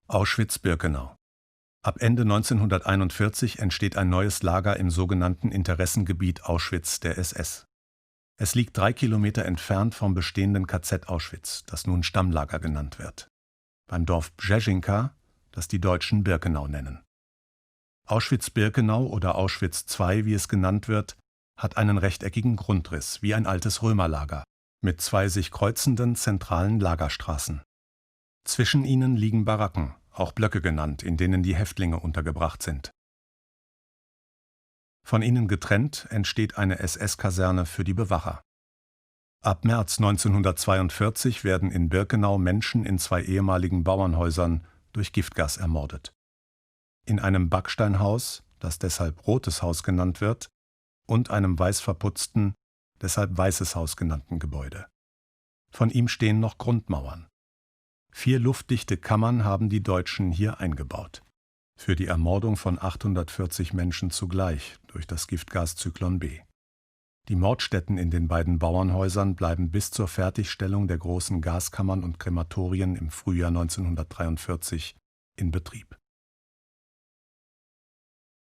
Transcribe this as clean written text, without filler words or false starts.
Auschwitz-Birkenau. Ab Ende 1941 entsteht ein neues Lager im sogenannten Interessengebiet Auschwitz der SS. Es liegt 3 Kilometer entfernt vom bestehenden KZ Auschwitz, das nun Stammlager genannt wird. Beim Dorf Brzezinka, das die Deutschen Birkenau nennen. Auschwitz-Birkenau oder Auschwitz II, wie es genannt wird, hat einen rechteckigen Grundriss, wie ein altes Römerlager, mit 2 sich kreuzenden zentralen Lagerstraßen. Zwischen ihnen liegen Baracken, auch Blöcke genannt, in denen die Häftlinge untergebracht sind. Von ihnen getrennt entsteht eine SS-Kaserne für die Bewacher. Ab März 1942 werden in Birkenau Menschen in 2 ehemaligen Bauernhäusern durch Giftgas ermordet. In einem Backsteinhaus, das deshalb Rotes Haus genannt wird, und einem weiß verputzten, deshalb Weißes Haus genannten Gebäude. Von ihm stehen noch Grundmauern. 4 luftdichte Kammern haben die Deutschen hier eingebaut. Für die Ermordung von 840 Menschen zugleich durch das Giftgas Zyklon B. Die Mordstätten in den beiden Bauernhäusern bleiben bis zur Fertigstellung der großen Gaskammern und Krematorien im Frühjahr 1943 in Betrieb.